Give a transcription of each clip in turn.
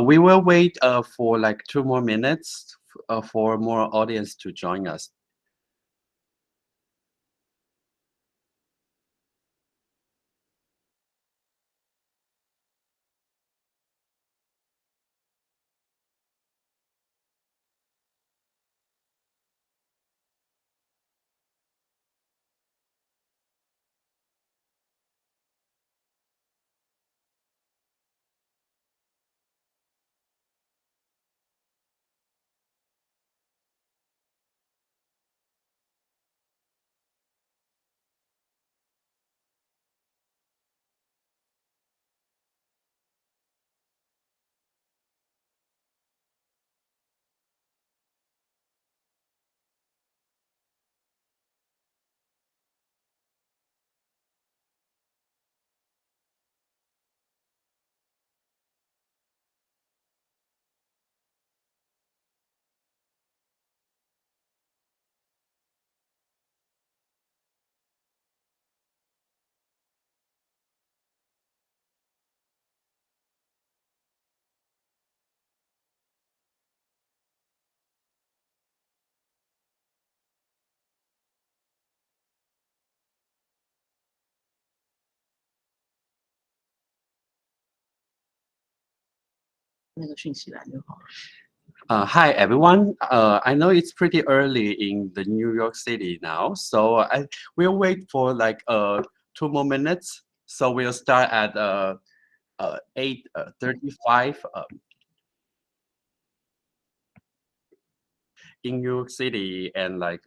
We will wait for like 2 more minutes for more audience to join us. 那个讯息栏就好了。Hi everyone. I know it's pretty early in the New York City now, so I will wait for like 2 more minutes. So we'll start at 8:35 in New York City and like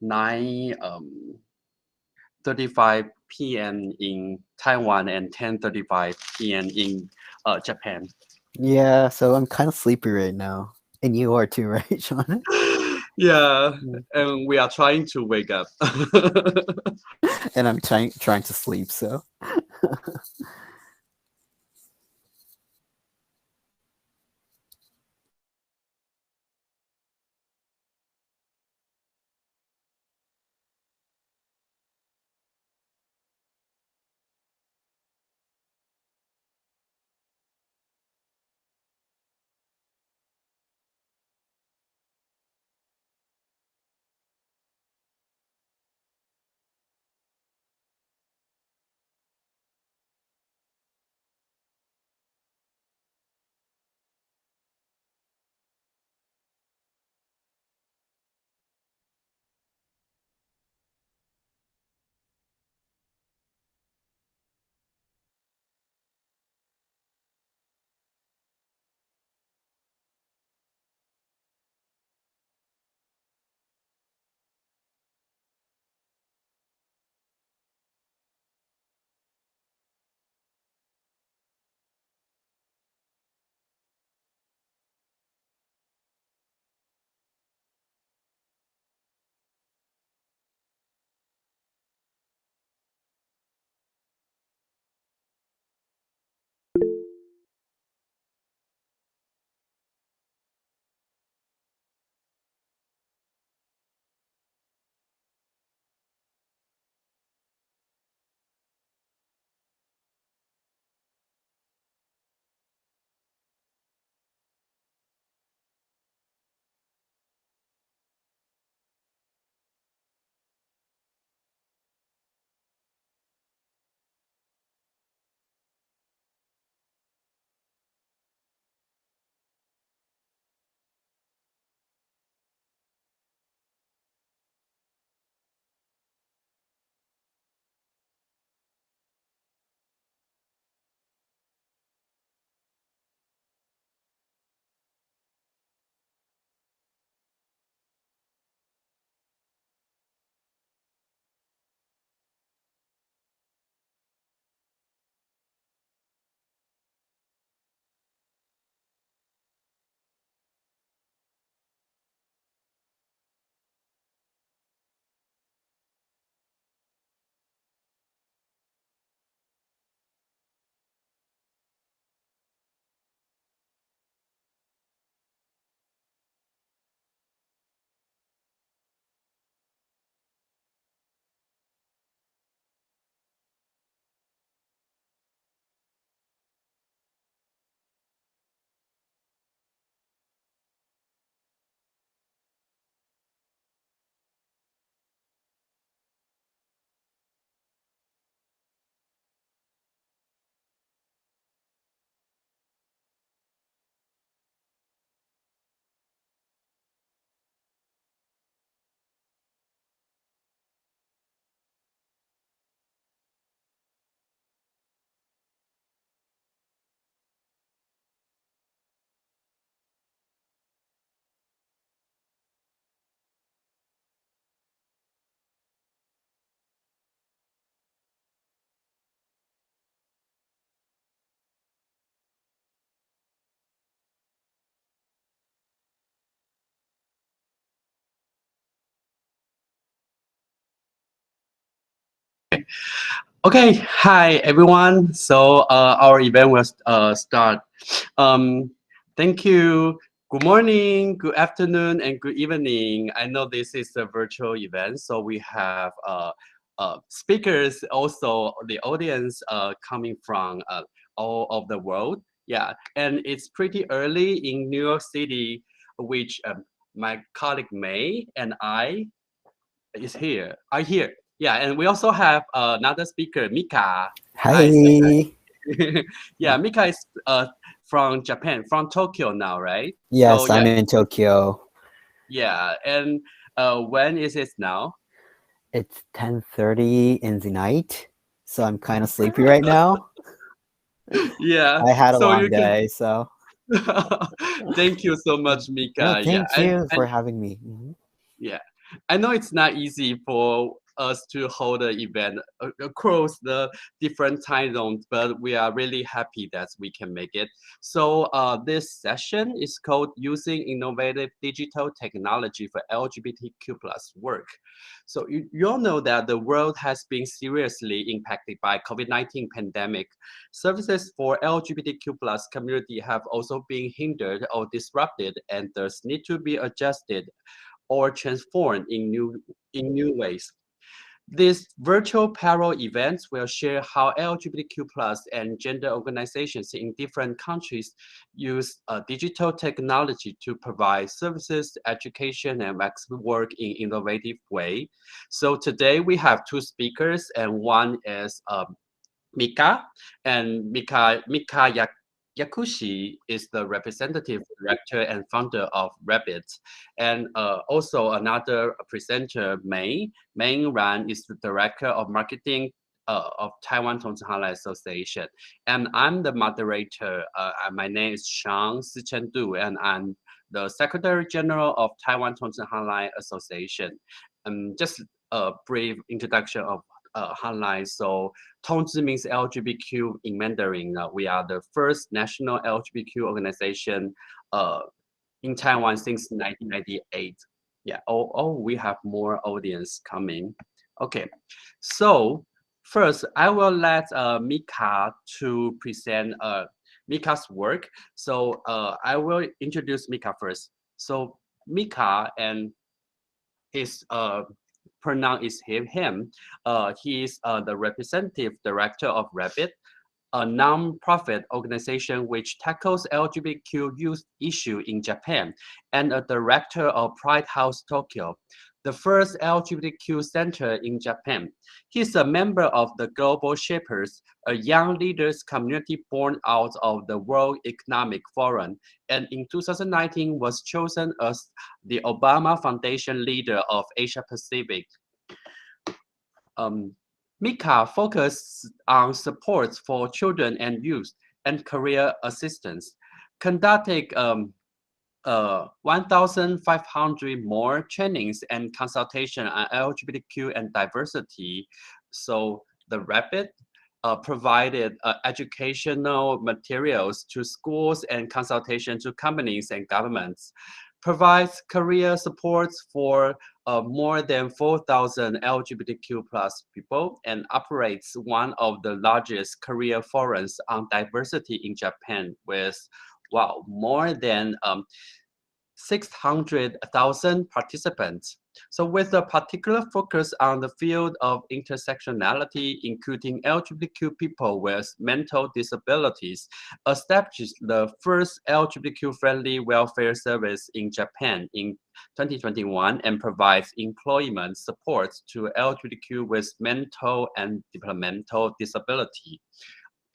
9:35 p.m. in Taiwan and 10:35 p.m. in Japan. Yeah, so I'm kind of sleepy right now. And you are too, right, Sean? Yeah, and we are trying to wake up. And I'm trying to sleep, so. Okay, hi everyone. So our event will start. Thank you. Good morning, good afternoon, and good evening. I know this is a virtual event, so we have speakers, also the audience coming from all of the world. Yeah, and it's pretty early in New York City, which my colleague May and I is here. Are here. Yeah, and we also have another speaker, Mika. Hi, say Hi. hi. Yeah, Mika is from Japan, from Tokyo now, right? So Yes, yeah, I'm in Tokyo. yeah. And when is it now? It's 10:30 in the night, so I'm kind of sleepy right now. Yeah. I had a So long you can. day, so Thank you so much, no, Mika. Yeah, thank you for having me. Mhm. yeah, I know it's not easy for us to hold an event across the different time zones, but we are really happy that we can make it. So this session is called Using Innovative Digital Technology for LGBTQ plus Work. So you all know that the world has been seriously impacted by COVID-19 pandemic. Services for LGBTQ plus community have also been hindered or disrupted and thus need to be adjusted or transformed in new ways. These virtual parallel events will share how LGBTQ plus and gender organizations in different countries use digital technology to provide services, education, and work in innovative way. So today we have two speakers, and one is Mika, and Mika Yakushi is the representative director and founder of Rabbit, and also another presenter, Mei Ran, is the director of marketing of Taiwan Tongzhi Association, and I'm the moderator. My name is Shang Sichendu, and I'm the Secretary General of Taiwan Tongzhi Association. Just a brief introduction of Hotline. So Tongzhi means LGBTQ in Mandarin. We are the first national LGBTQ organization in Taiwan since 1998. Yeah, we have more audience coming. Okay, so first I will let Mika to present Mika's work. So I will introduce Mika first. So Mika and his pronoun is him. He is the representative director of Rabbit, a non-profit organization which tackles LGBTQ youth issue in Japan, and a director of Pride House Tokyo, the first LGBTQ center in Japan. He's a member of the Global Shapers, a young leaders community born out of the World Economic Forum, and in 2019 was chosen as the Obama Foundation leader of Asia Pacific. Mika focused on support for children and youth and career assistance, conducted 1,500 more trainings and consultation on LGBTQ and diversity. So the Rapid provided educational materials to schools and consultation to companies and governments, provides career supports for more than 4,000 LGBTQ plus people, and operates one of the largest career forums on diversity in Japan with, wow, more than 600,000 participants. So with a particular focus on the field of intersectionality, including LGBTQ people with mental disabilities, established the first LGBTQ-friendly welfare service in Japan in 2021 and provides employment support to LGBTQ with mental and developmental disability.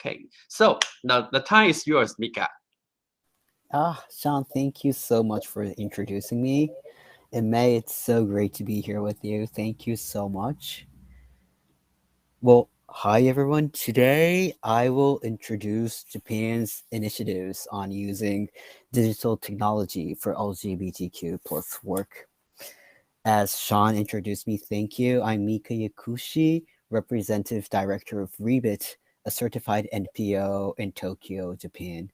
Okay, so the time is yours, Mika. Sean, thank you so much for introducing me. And May, it's so great to be here with you. Thank you so much. Well, hi everyone. Today I will introduce Japan's initiatives on using digital technology for LGBTQ plus work. As Sean introduced me, thank you. I'm Mika Yakushi, Representative Director of Rebit, a certified NPO in Tokyo, Japan.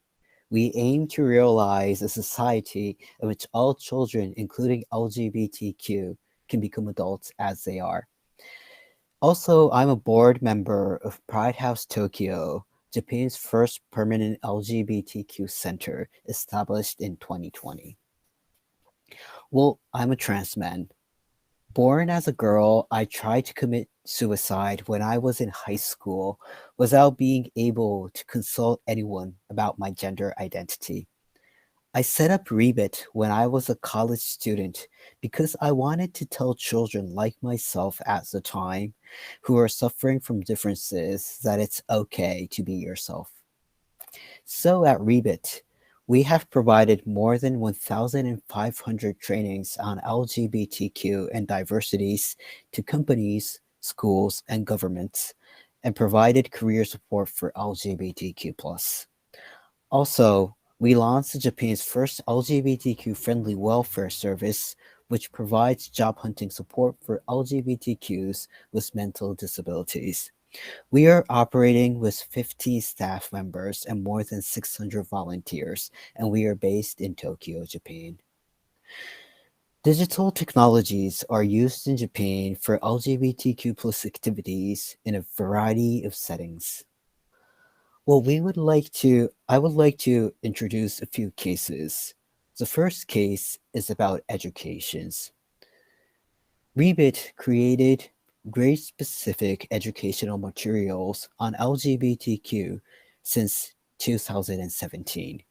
We aim to realize a society in which all children, including LGBTQ, can become adults as they are. Also, I'm a board member of Pride House Tokyo, Japan's first permanent LGBTQ center established in 2020. Well, I'm a trans man. Born as a girl, I tried to commit suicide when I was in high school without being able to consult anyone about my gender identity. I set up Rebit when I was a college student because I wanted to tell children like myself at the time who are suffering from differences that it's okay to be yourself. So at Rebit, we have provided more than 1,500 trainings on LGBTQ and diversities to companies, schools, and governments, and provided career support for LGBTQ+. Also, we launched Japan's first LGBTQ-friendly welfare service, which provides job hunting support for LGBTQs with mental disabilities. We are operating with 50 staff members and more than 600 volunteers, and we are based in Tokyo, Japan. Digital technologies are used in Japan for LGBTQ plus activities in a variety of settings. Well, I would like to introduce a few cases. The first case is about educations. Rebit created grade-specific educational materials on LGBTQ since 2017.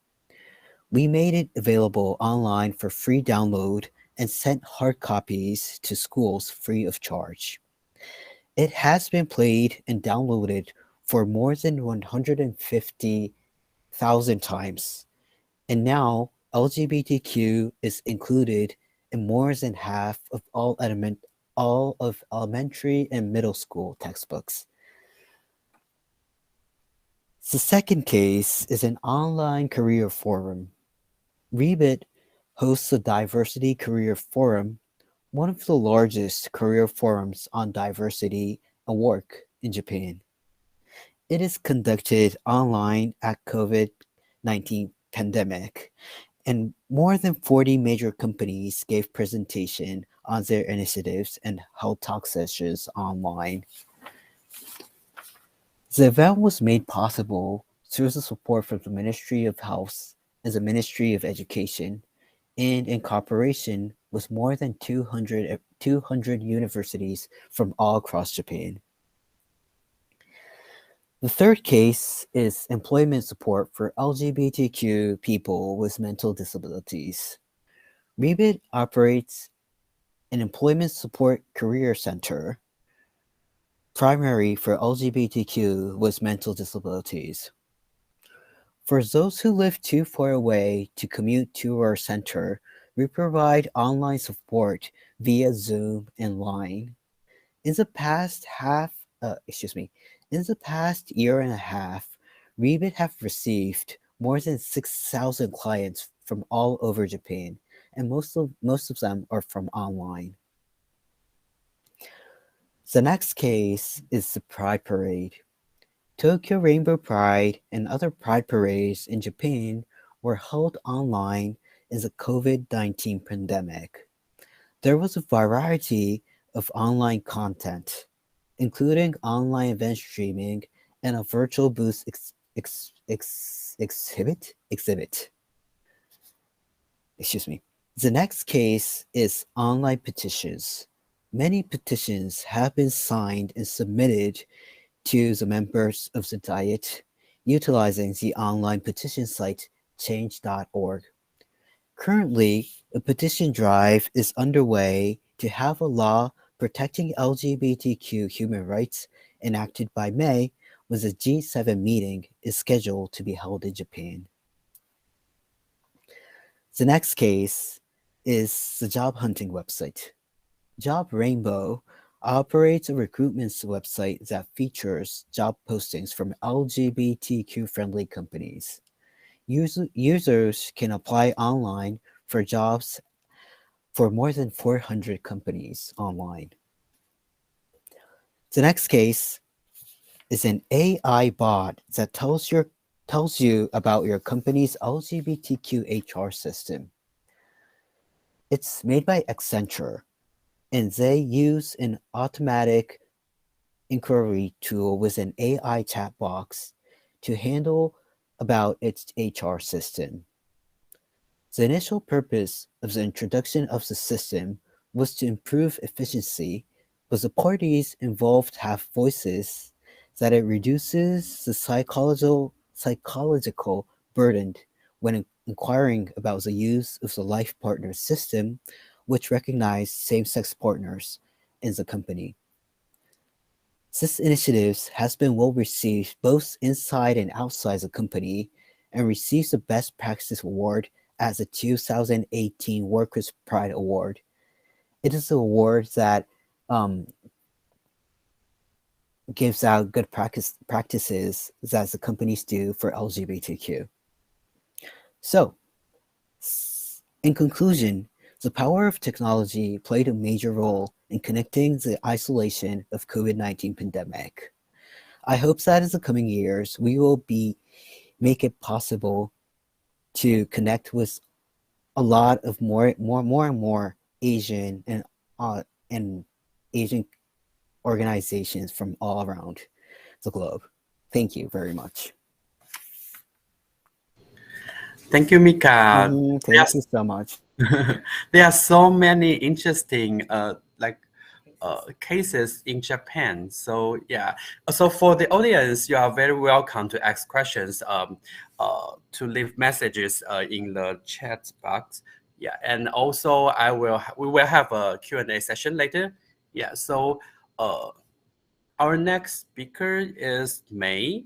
We made it available online for free download and sent hard copies to schools free of charge. It has been played and downloaded for more than 150,000 times, and now LGBTQ is included in more than half of all of elementary and middle school textbooks. The second case is an online career forum. Rebit hosts a diversity career forum, one of the largest career forums on diversity and work in Japan. It is conducted online at COVID-19 pandemic, and more than 40 major companies gave presentation on their initiatives and held talk sessions online. The event was made possible through the support from the Ministry of Health and the Ministry of Education, and in cooperation with more than 200 universities from all across Japan. The third case is employment support for LGBTQ people with mental disabilities. Rebit operates an employment support career center primary for LGBTQ with mental disabilities. For those who live too far away to commute to our center, we provide online support via Zoom and Line. In the past year and a half, Rebit have received more than 6,000 clients from all over Japan, and most of them are from online. The next case is the Pride Parade. Tokyo Rainbow Pride and other Pride parades in Japan were held online in the COVID-19 pandemic. There was a variety of online content, including online event streaming and a virtual booth exhibit. The next case is online petitions. Many petitions have been signed and submitted to the members of the Diet utilizing the online petition site change.org. Currently, a petition drive is underway to have a law protecting LGBTQ human rights enacted by May, when the G7 meeting is scheduled to be held in Japan. The next case is the job hunting website. Job Rainbow operates a recruitment website that features job postings from LGBTQ-friendly companies. Users can apply online for jobs for more than 400 companies online. The next case is an AI bot that tells you about your company's LGBTQ HR system. It's made by Accenture, and they use an automatic inquiry tool with an AI chat box to handle about its HR system. The initial purpose of the introduction of the system was to improve efficiency, but the parties involved have voices that it reduces the psychological burden when inquiring about the use of the life partner system, which recognizes same-sex partners in the company. This initiative has been well received both inside and outside the company and receives the Best Practice Award at the 2018 Workers' Pride Award. It is an award that gives out good practices that the companies do for LGBTQ. So, in conclusion, the power of technology played a major role in connecting the isolation of COVID-19 pandemic. I hope that in the coming years, we will make it possible to connect with a lot of more and more Asian and Asian organizations from all around the globe. Thank you very much. Thank you, Mika. Thank you so much. There are so many interesting cases in Japan. So yeah. So for the audience, you are very welcome to ask questions, to leave messages in the chat box. Yeah, and also we will have a Q&A session later. Yeah. So our next speaker is Mei.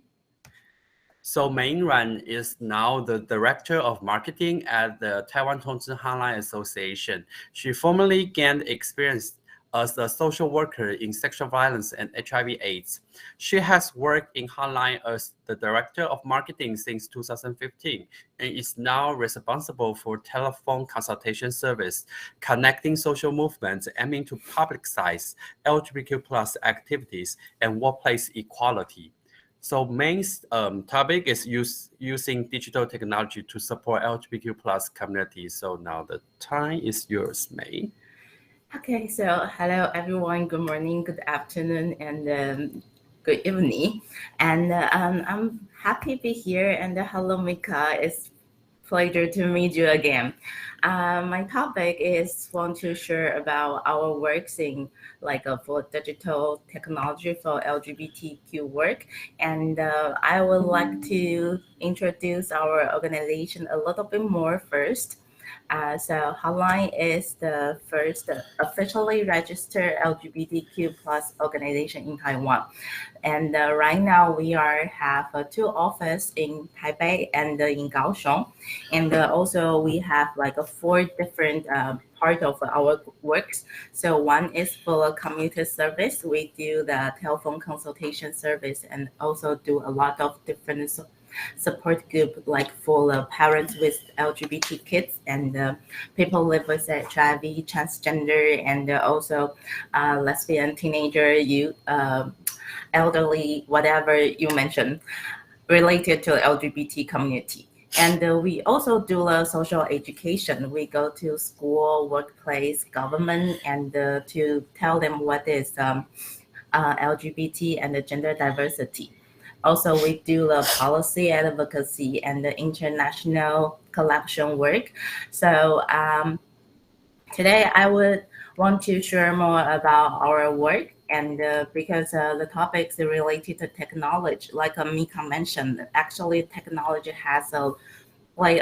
So Mei Ran is now the Director of Marketing at the Taiwan Tongzhi Hotline Association. She formerly gained experience as a social worker in sexual violence and HIV/AIDS. She has worked in Hotline as the Director of Marketing since 2015 and is now responsible for telephone consultation service, connecting social movements aiming to publicize LGBTQ+ activities and workplace equality. So Main's topic is using digital technology to support LGBTQ+ community. So now the time is yours, May. Okay, so hello everyone. Good morning, good afternoon, and good evening. And I'm happy to be here. And hello, Mika. It's pleasure to meet you again. My topic is want to share about our works in for digital technology for LGBTQ work, and I would like to introduce our organization a little bit more first. So Hotline is the first officially registered LGBTQ+ organization in Taiwan. And right now we have 2 offices in Taipei and in Kaohsiung. And also we have 4 different part of our works. So one is for community service. We do the telephone consultation service and also do a lot of different support group for the parents with LGBT kids and people live with HIV, transgender, and also lesbian, teenager, youth, elderly, whatever you mentioned, related to LGBT community. And we also do social education. We go to school, workplace, government, and to tell them what is LGBT and gender diversity. Also, we do the policy advocacy and the international collection work. So today I would want to share more about our work, and because the topics are related to technology, like Mika mentioned, actually technology has a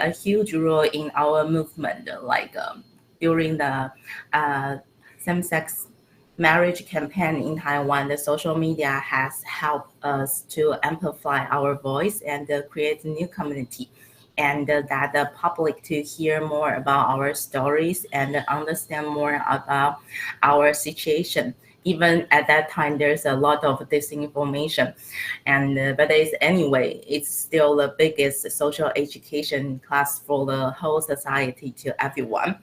huge role in our movement, during the same-sex marriage campaign in Taiwan. The social media has helped us to amplify our voice and create a new community, and that the public to hear more about our stories and understand more about our situation. Even at that time, there's a lot of disinformation, and but anyway, it's still the biggest social education class for the whole society to everyone.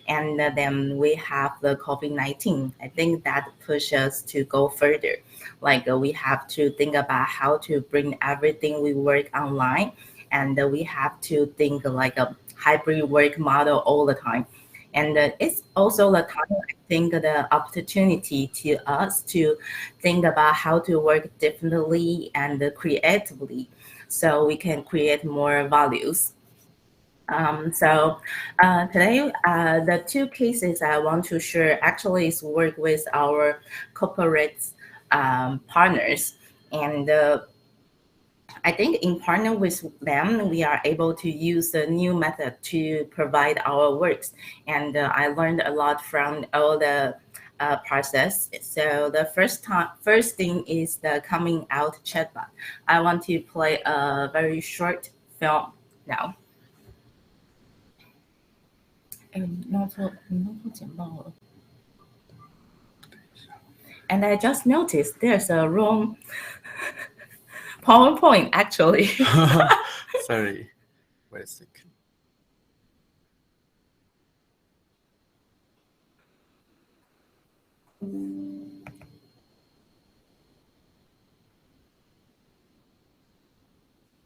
And then we have the COVID-19. I think that pushes us to go further. We have to think about how to bring everything we work online, and we have to think like a hybrid work model all the time. And it's also the time think the opportunity to us to think about how to work differently and creatively so we can create more values. Today, the two cases I want to share actually is work with our corporate partners. And I think in partner with them, we are able to use a new method to provide our works. And I learned a lot from all the process. So the first thing is the coming out chatbot. I want to play a very short film now. And I just noticed there's a wrong PowerPoint actually. Sorry, wait a second.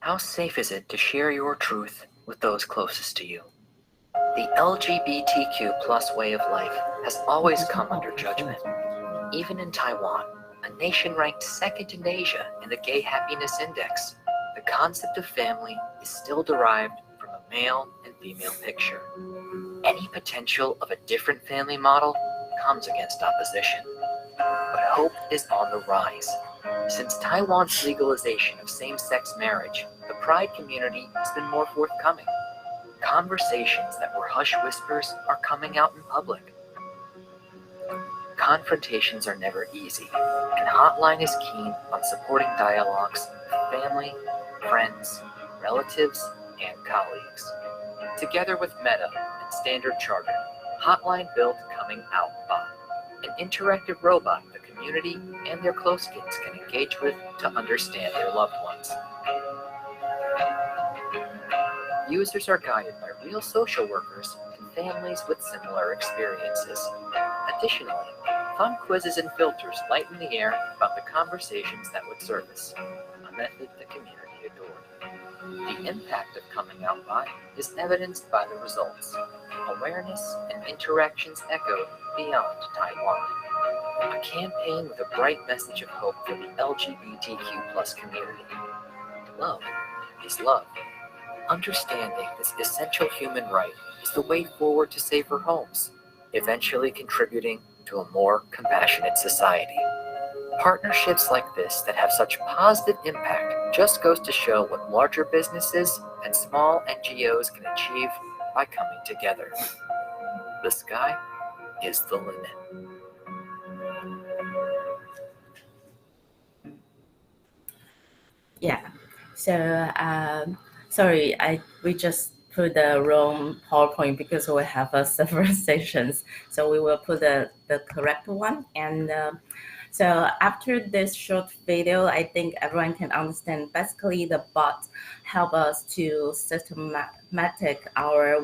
How safe is it to share your truth with those closest to you? The LGBTQ plus way of life has always come under judgment. Even in Taiwan, a nation ranked second in Asia in the Gay Happiness Index, the concept of family is still derived from a male and female picture. Any potential of a different family model comes against opposition. But hope is on the rise. Since Taiwan's legalization of same-sex marriage, the Pride community has been more forthcoming. Conversations that were hush whispers are coming out in public. Confrontations are never easy, and Hotline is keen on supporting dialogues with family, friends, relatives, and colleagues. Together with Meta and Standard Chartered, Hotline built Coming Out Bot, an interactive robot the community and their closeskins can engage with to understand their loved ones. Users are guided by real social workers and families with similar experiences. Additionally, fun quizzes and filters lighten the air about the conversations that would surface, a method the community adored. The impact of Coming Out Bot is evidenced by the results. Awareness and interactions echoed beyond Taiwan. A campaign with a bright message of hope for the LGBTQ plus community. Love is love. Understanding this essential human right is the way forward to safer homes, eventually contributing to a more compassionate society. Partnerships like this that have such positive impact just goes to show what larger businesses and small NGOs can achieve by coming together. The sky is the limit. Yeah. So sorry, we just put the wrong PowerPoint because we have several sessions. So we will put the correct one. And so after this short video, I think everyone can understand. Basically, the bot help us to systematic our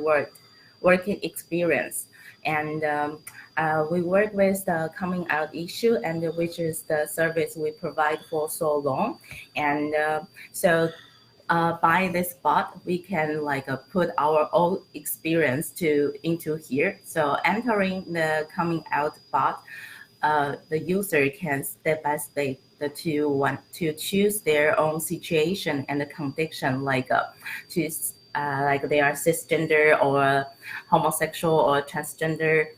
working experience. And we work with the coming out issue, and which is the service we provide for so long. And so by this bot, we can put our own experience into here. So entering the coming out bot, the user can step by step to choose their own situation and the conviction, like they are cisgender or homosexual or transgender,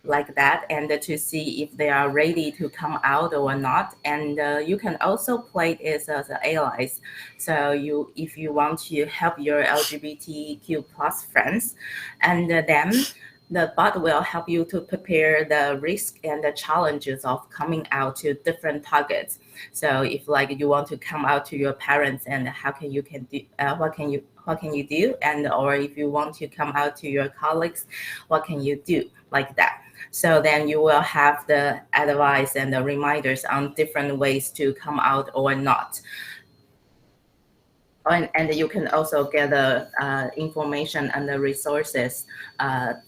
like that, and to see if they are ready to come out or not. And you can also play it as allies. So if you want to help your LGBTQ plus friends, and then the bot will help you to prepare the risk and the challenges of coming out to different targets. So if you want to come out to your parents, and what can you do, and or if you want to come out to your colleagues, what can you do, like that. So then you will have the advice and the reminders on different ways to come out or not. And you can also get the information and the resources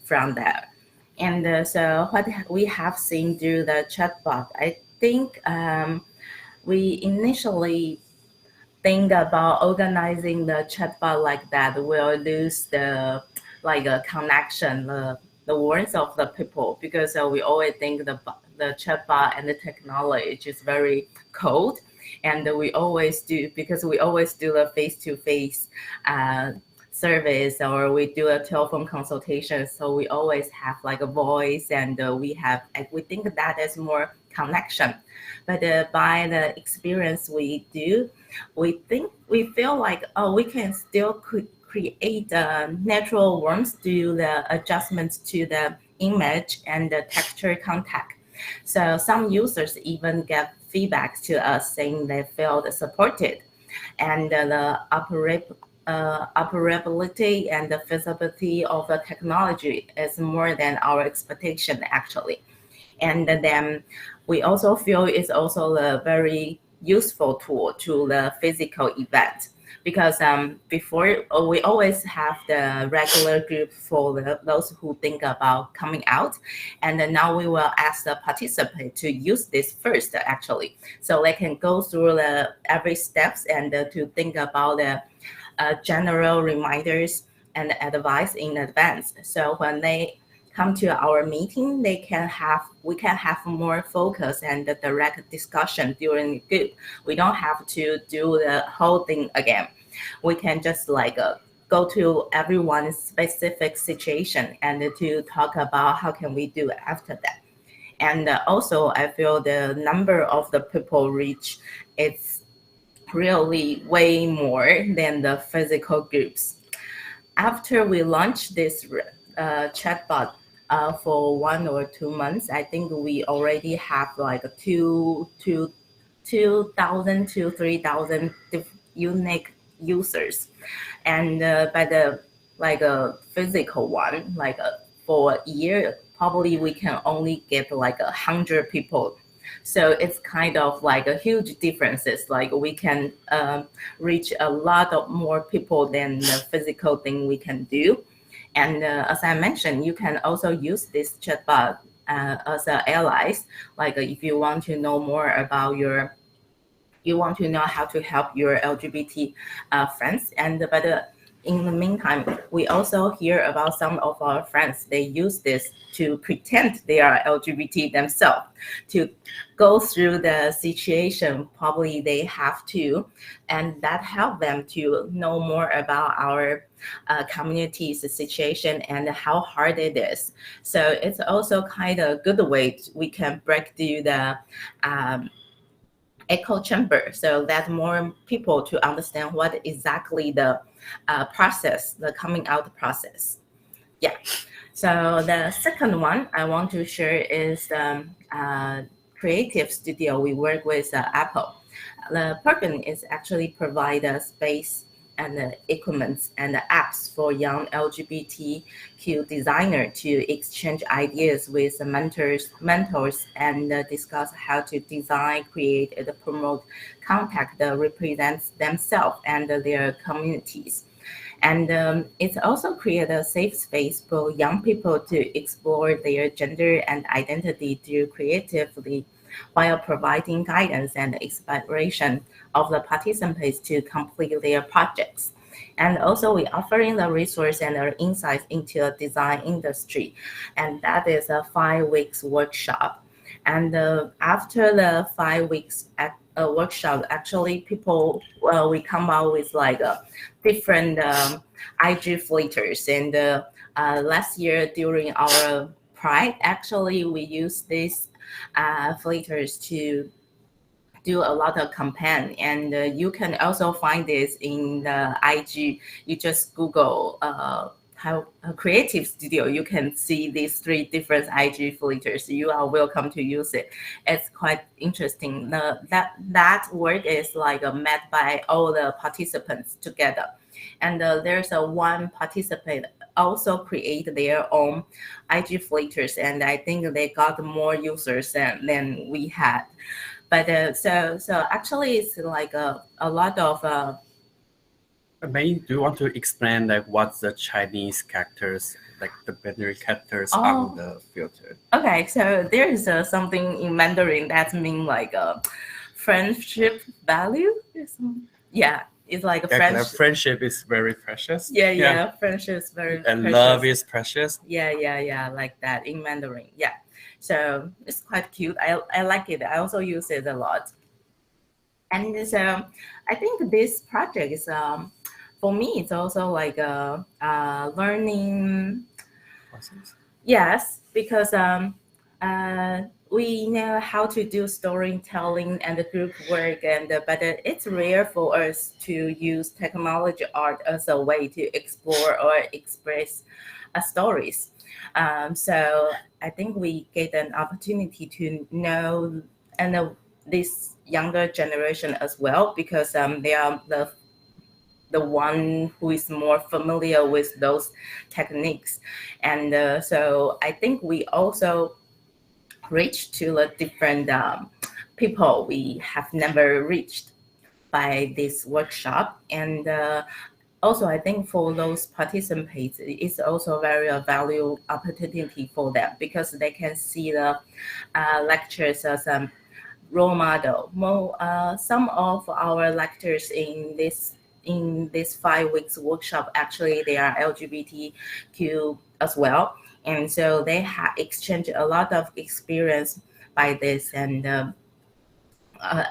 from there. And so what we have seen through the chatbot, I think we initially think about organizing the chatbot like that will lose the connection, the words of the people, because we always think the chatbot and the technology is very cold, and we always do the face-to-face service, or we do a telephone consultation, so we always have like a voice, and we think that is more connection. But by the experience we do, we feel like we can still create natural warmth through the adjustments to the image and the texture contact. So some users even get feedback to us saying they felt supported, and the operability and the feasibility of the technology is more than our expectation, actually. And then we also feel it's also a very useful tool to the physical event, because before we always have the regular group for those who think about coming out, and then now we will ask the participant to use this first, actually, so they can go through every steps and to think about the general reminders and advice in advance. So when they come to our meeting, we can have more focus and the direct discussion during the group. We don't have to do the whole thing again. We can just go to everyone's specific situation and to talk about how can we do after that. And also, I feel the number of the people reach, it's really way more than the physical groups. After we launched this chatbot for 1 or 2 months, I think we already have like 2,000 to 3,000 unique users. And by the physical one, for a year, probably we can only get 100 people. So it's kind of like a huge differences. Like we can reach a lot of more people than the physical thing we can do. And as I mentioned, you can also use this chatbot as allies. Like if you want to know more about you want to know how to help your LGBT friends. But in the meantime, we also hear about some of our friends, they use this to pretend they are LGBT themselves, to go through the situation probably they have to, and that help them to know more about our community's situation and how hard it is. So it's also kind of a good way we can break through the echo chamber, so that more people to understand what exactly the process, the coming out process. Yeah. So the second one I want to share is the creative studio we work with Apple. The program is actually provide a space and the equipment and the apps for young LGBTQ designer to exchange ideas with mentors and discuss how to design, create, and promote content that represents themselves and their communities. And it also creates a safe space for young people to explore their gender and identity through creatively, while providing guidance and inspiration of the participants to complete their projects. And also we offering the resource and our insights into the design industry. And that is a 5 weeks workshop. And after the 5 weeks workshop, actually people, we come out with different IG filters. And last year during our Pride, actually we used this filters to do a lot of campaign, and you can also find this in the IG. You just Google how a creative studio, you can see these 3 different IG filters. You are welcome to use it. It's quite interesting. That work is met by all the participants together, and there's one participant also create their own IG filters, and I think they got more users than we had. But so actually it's a lot of May, do you want to explain what's the Chinese characters, the binary characters on the filter? Okay, so there is something in Mandarin that means a friendship value. Yeah. it's like a Friendship. friendship. Friendship is very precious. Yeah. Friendship is very And precious. love is precious. Yeah, like that in Mandarin. Yeah, so it's quite cute. I like it. I also use it a lot. And so I think this project is for me it's also like a learning. Yes, because we know how to do storytelling and the group work, but it's rare for us to use technology art as a way to explore or express stories. So I think we get an opportunity to know and this younger generation as well, because they are the one who is more familiar with those techniques. And so I think we also reach to a different people we have never reached by this workshop. And also I think for those participants, it's also very a valuable opportunity for them, because they can see the lectures as a role model. Some of our lectures in this 5 weeks workshop, actually they are LGBTQ as well, and so they have exchanged a lot of experience by this. And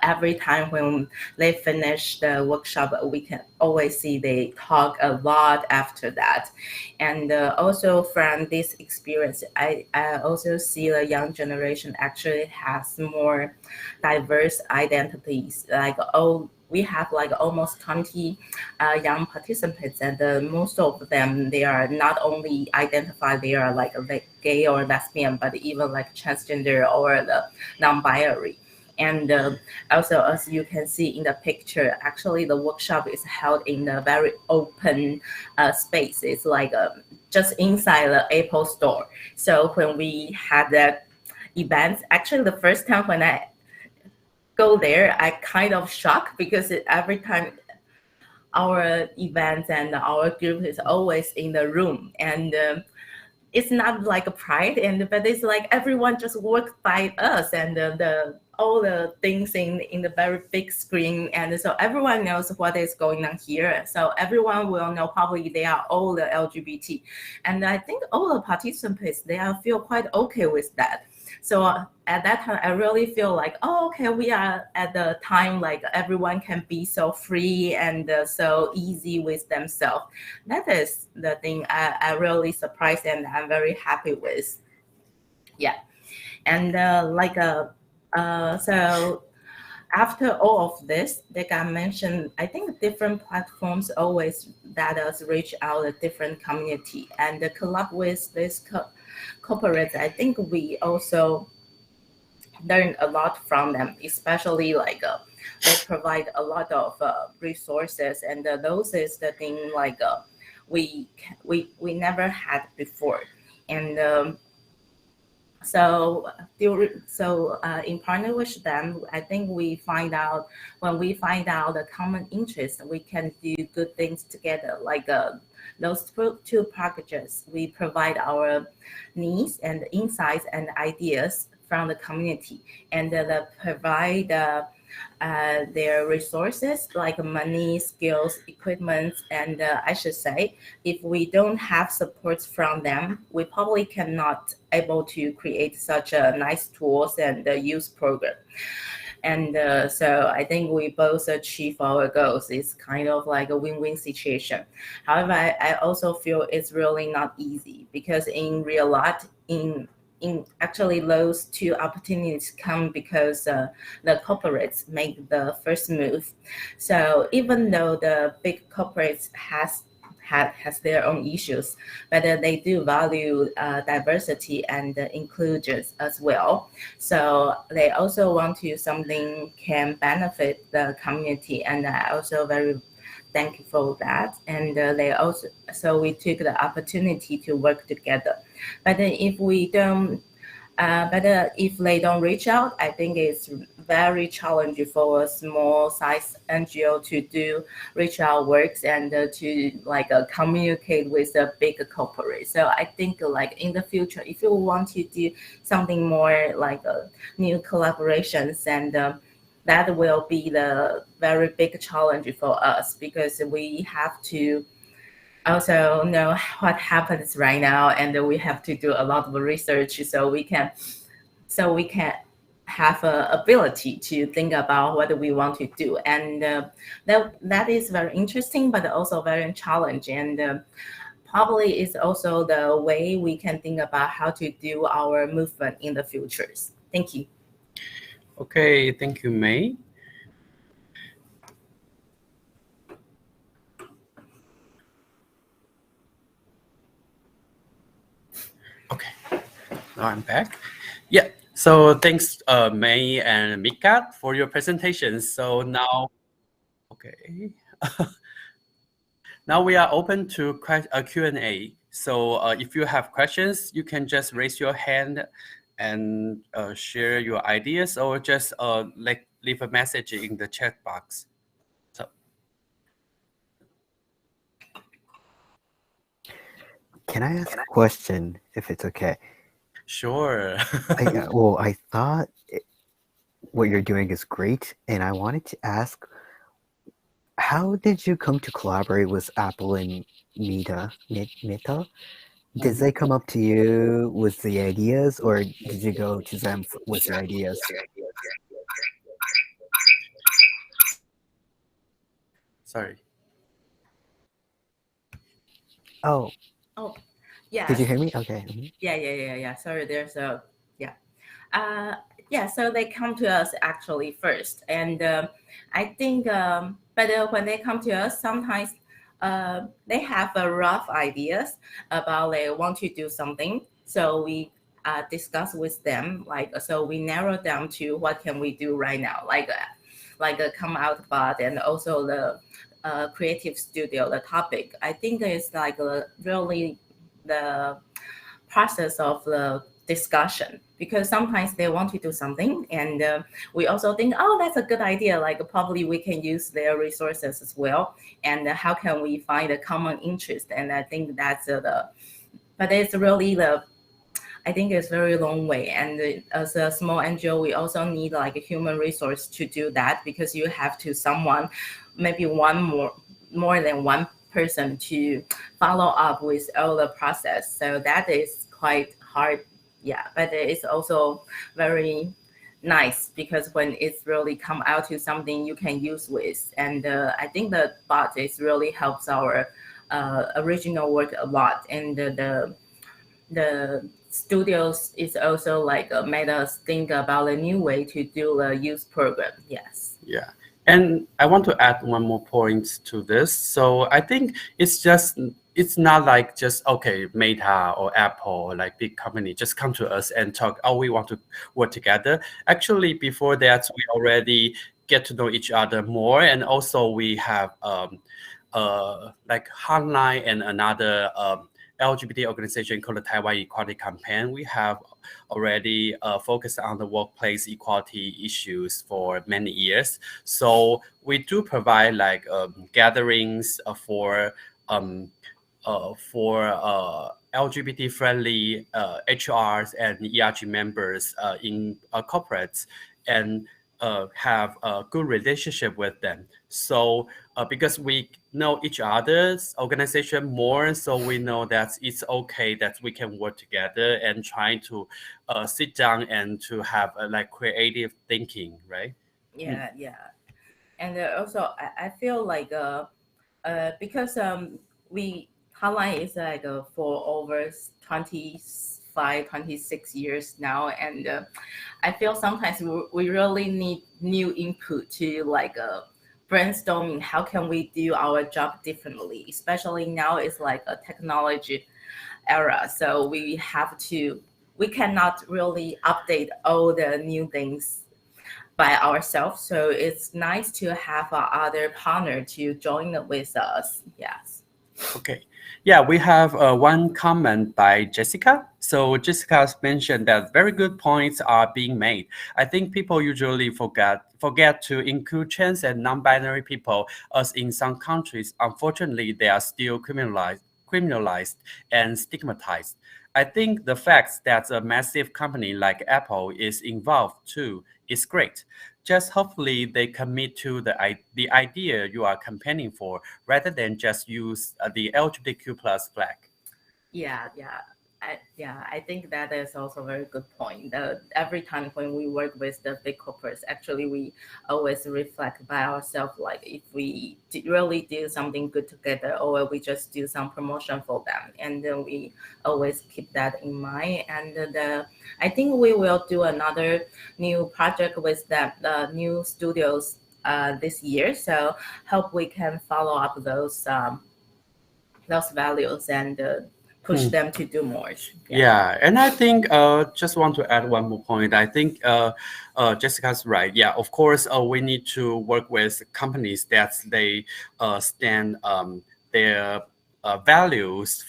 every time when they finish the workshop, we can always see they talk a lot after that. And also from this experience, I also see the young generation actually has more diverse identities. Like we have like almost 20 young participants, and most of them, they are not only identified they are like gay or lesbian, but even like transgender or the non-binary. And also, as you can see in the picture, actually the workshop is held in a very open space. It's like just inside the Apple store. So when we had that event, actually the first time when I go there, I kind of shocked, because every time our events and our group is always in the room, and it's not like a pride, but it's like everyone just works by us, and all the things in the very big screen, and so everyone knows what is going on here. So everyone will know probably they are all the LGBT, and I think all the participants, they feel quite okay with that. So at that time, I really feel like, oh, okay, we are at the time like everyone can be so free and so easy with themselves. That is the thing I really surprised and I'm very happy with. Yeah, and so after all of this, like I mentioned, I think different platforms always let us reach out a different community and collab with this corporates. I think we also learn a lot from them, especially like they provide a lot of resources, and those is the thing like we never had before. And so in partner with them, I think when we find out the common interest, we can do good things together. Like those two packages, we provide our needs and insights and ideas from the community, and they provide their resources like money, skills, equipment, and I should say, if we don't have supports from them, we probably cannot able to create such a nice tools and use program. And so I think we both achieve our goals. It's kind of like a win-win situation. However, I also feel it's really not easy, because in real life, in actually those two opportunities come because the corporates make the first move. So even though the big corporates has their own issues, but they do value diversity and inclusion as well. So they also want to something can benefit the community, and I also very thankful for that. And they also, so we took the opportunity to work together. But if we don't, if they don't reach out, I think it's very challenging for a small size NGO to reach out works and to like communicate with a big corporate. So I think like in the future, if you want to do something more like new collaborations and that will be the very big challenge for us, because we have to also know what happens right now, and we have to do a lot of research so we can have a ability to think about what we want to do. And that is very interesting, but also very challenging, and probably is also the way we can think about how to do our movement in the futures. Thank you. Okay, thank you, May. Okay, now I'm back. Yeah, so thanks, May and Mika, for your presentations. So now, okay. Now we are open to a Q&A. So if you have questions, you can just raise your hand and share your ideas, or just leave a message in the chat box. So, Can I ask a question, if it's okay? sure. I thought what you're doing is great, and I wanted to ask, how did you come to collaborate with Apple and Meta? Did they come up to you with the ideas, or did you go to them with your ideas? Sorry. Oh, yeah. Did you hear me? Okay. Mm-hmm. Yeah. Sorry, there's a so they come to us actually first, and I think but when they come to us, sometimes they have a rough ideas about they want to do something, so we discuss with them, so we narrow down to what can we do right now, like a come out bot, and also the creative studio. The topic, I think, is really the process of the discussion, because sometimes they want to do something, and we also think, oh, that's a good idea, probably we can use their resources as well, and how can we find a common interest. And I think that's but it's really I think it's very long way, and as a small NGO, we also need a human resource to do that, because you have to maybe more than one person to follow up with all the process. So that is quite hard. Yeah, but it's also very nice, because when it's really come out to something you can use with, and I think the bot is really helps our original work a lot, and the studios is also made us think about a new way to do a youth program. Yes. Yeah. And I want to add one more point to this. So I think it's not just, okay, Meta or Apple, big company, just come to us and talk, oh, we want to work together. Actually, before that, we already get to know each other more. And also we have Hotline and another LGBT organization called the Taiwan Equality Campaign. We have already focused on the workplace equality issues for many years. So we do provide gatherings for LGBT friendly HRs and ERG members in corporates, and have a good relationship with them. So because we know each other's organization more, so we know that it's okay that we can work together and trying to sit down and to have creative thinking, right? Yeah. And also I feel because Hotline is for over 26 years now, and I feel sometimes we really need new input to brainstorming how can we do our job differently, especially now it's a technology era, so we cannot really update all the new things by ourselves. So it's nice to have other partner to join with us. Yes. Okay. Yeah, we have one comment by Jessica. So Jessica has mentioned that very good points are being made. I think people usually forget to include trans and non-binary people, as in some countries, unfortunately, they are still criminalized and stigmatized. I think the fact that a massive company like Apple is involved too is great. just hopefully they commit to the idea you are campaigning for, rather than just use the LGBTQ plus flag. Yeah. I think that is also a very good point. Every time when we work with the big corporates, actually we always reflect by ourselves, like if we really do something good together, or we just do some promotion for them, and then we always keep that in mind. And I think we will do another new project with the new studios this year. So hope we can follow up those values and push them to do more. Yeah, and I think just want to add one more point. I think Jessica's right. Yeah, of course, we need to work with companies that they stand their values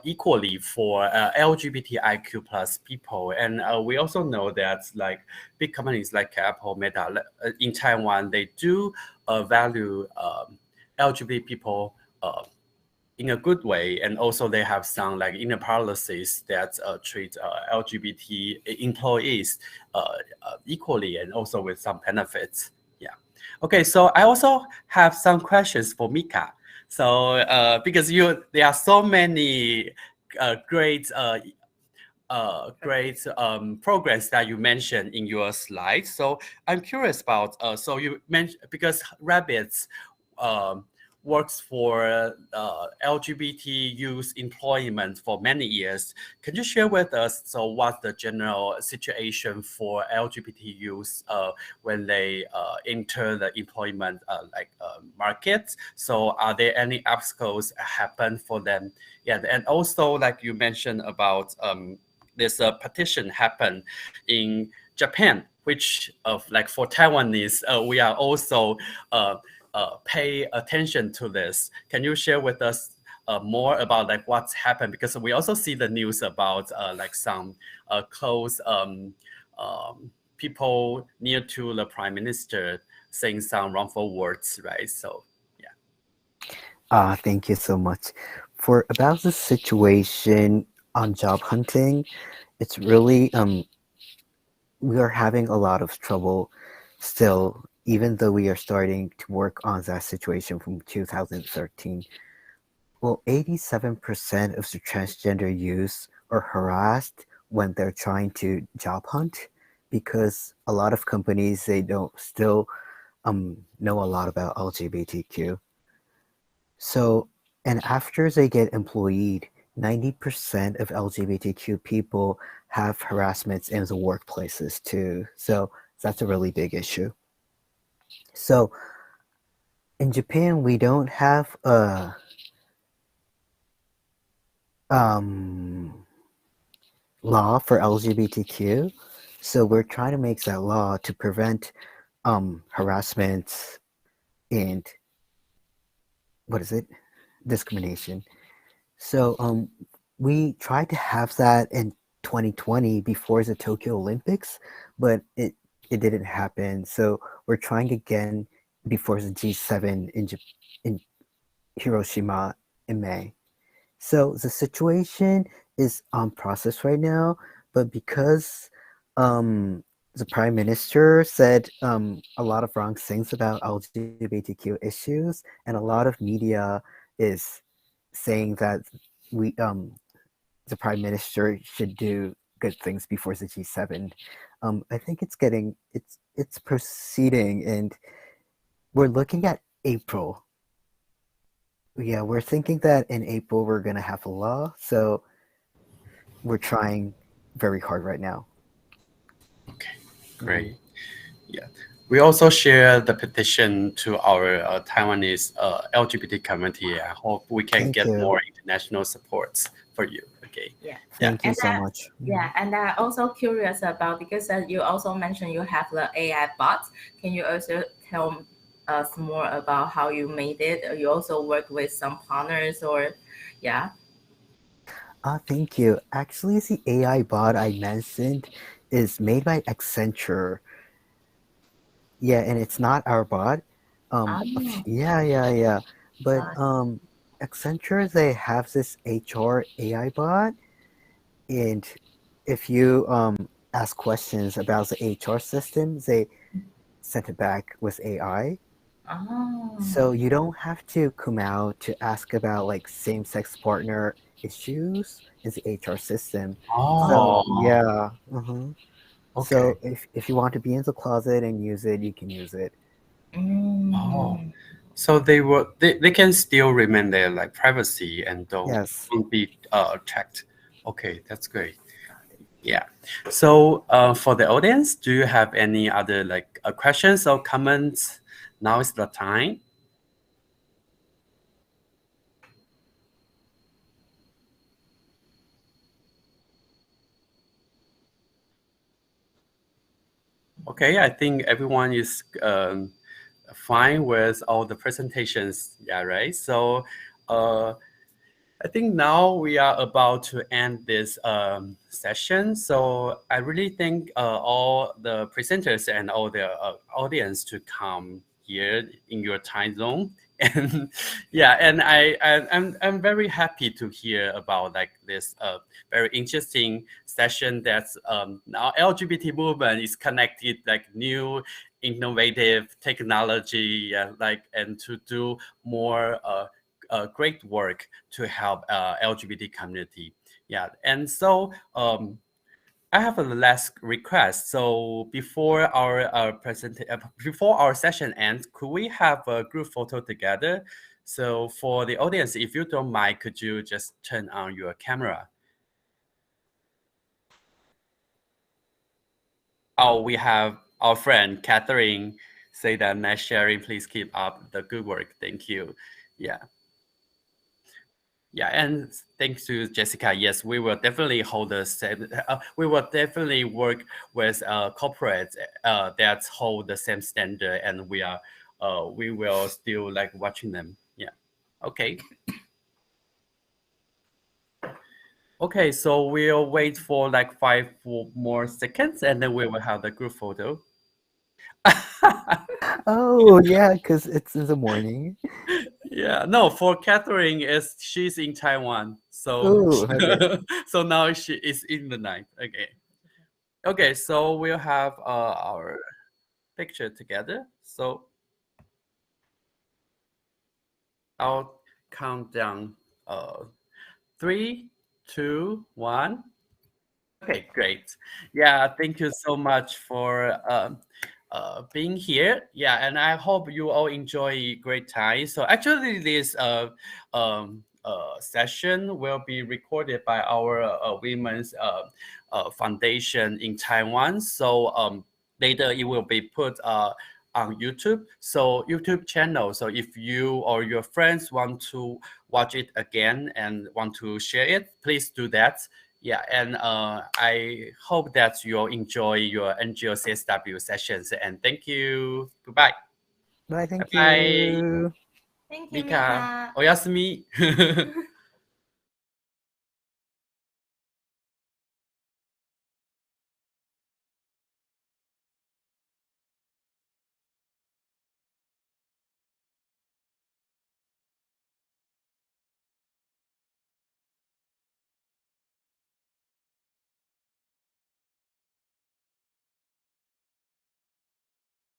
equally for LGBTIQ plus people, and we also know that like big companies like Apple, Meta in Taiwan, they do value LGBT people in a good way, and also they have some like inner policies that treat LGBT employees equally, and also with some benefits. Yeah. Okay, so I also have some questions for Mika. So because there are so many great progress that you mentioned in your slides. So I'm curious about. So you mentioned because Rabbits works for LGBT youth employment for many years. Can you share with us what's the general situation for LGBT youth when they enter the employment market? So are there any obstacles happen for them? Yeah, and also like you mentioned about this petition happened in Japan, which like for Taiwanese, we are also pay attention to this. Can you share with us more about like what's happened? Because we also see the news about like some close people near to the prime minister saying some wrongful words, right? So yeah. Thank you so much. For about the situation on job hunting, it's really we are having a lot of trouble still, even though we are starting to work on that situation from 2013. Well, 87% of the transgender youth are harassed when they're trying to job hunt, because a lot of companies, they don't still know a lot about LGBTQ. So, and after they get employed, 90% of LGBTQ people have harassments in the workplaces too. So that's a really big issue. So in Japan, we don't have a law for LGBTQ. So we're trying to make that law to prevent harassment and discrimination. So we tried to have that in 2020 before the Tokyo Olympics, but it didn't happen. So we're trying again before the G7 in Hiroshima in May. So the situation is on process right now, but because the prime minister said a lot of wrong things about LGBTQ issues, and a lot of media is saying that the prime minister should do good things before the G7. I think it's proceeding, and we're looking at April. Yeah, we're thinking that in April we're gonna have a law, so we're trying very hard right now. Okay, great. Yeah, we also share the petition to our Taiwanese LGBT community. I hope we can get more international supports for you. Okay. Yeah. Thank you so much. Yeah, and I'm also curious about, because you also mentioned you have the AI bot. Can you also tell us more about how you made it? You also work with some partners, or yeah? Thank you. Actually, the AI bot I mentioned is made by Accenture. Yeah, and it's not our bot. Yeah. But Accenture, they have this HR AI bot, and if you ask questions about the HR system, they sent it back with AI. Oh. So you don't have to come out to ask about like same-sex partner issues in the HR system. Oh, So yeah. Mhm. okay. So if you want to be in the closet and use it, you can use it. Oh, so they can still remain their like privacy and don't be checked. Okay, that's great. Yeah. So for the audience, do you have any other like questions or comments? Now is the time. Okay, I think everyone is fine with all the presentations. Yeah, right. So I think now we are about to end this session. So I really thank all the presenters and all the audience to come here in your time zone. And yeah, and I'm very happy to hear about like this very interesting session that's now LGBT movement is connected like new innovative technology like and to do more great work to help LGBT community. Yeah, and so I have a last request. So before our before our session ends, could we have a group photo together? So for the audience, if you don't mind, could you just turn on your camera? Oh, we have our friend Catherine say that nice sharing. Please keep up the good work. Thank you. Yeah. Yeah, and thanks to Jessica. Yes, we will definitely hold the same. We will definitely work with corporates that hold the same standard, and we will still like watching them. Yeah. Okay. Okay, so we'll wait for like 5 more seconds, and then we will have the group photo. Oh yeah, because it's in the morning. Yeah, no, for Catherine, she's in Taiwan, so Ooh, okay. so now she is in the night. Okay, so we'll have our picture together. So I'll count down 3, 2, 1. Okay, great. Yeah, thank you so much for being here. Yeah, and I hope you all enjoy a great time. So actually, this session will be recorded by our women's foundation in Taiwan. So later it will be put on YouTube. So YouTube channel. So if you or your friends want to watch it again and want to share it, please do that. Yeah, and I hope that you'll enjoy your NGO CSW sessions. And thank you. Goodbye. Bye, thank Bye. you. Thank you, Mika. Mika. Oyasumi.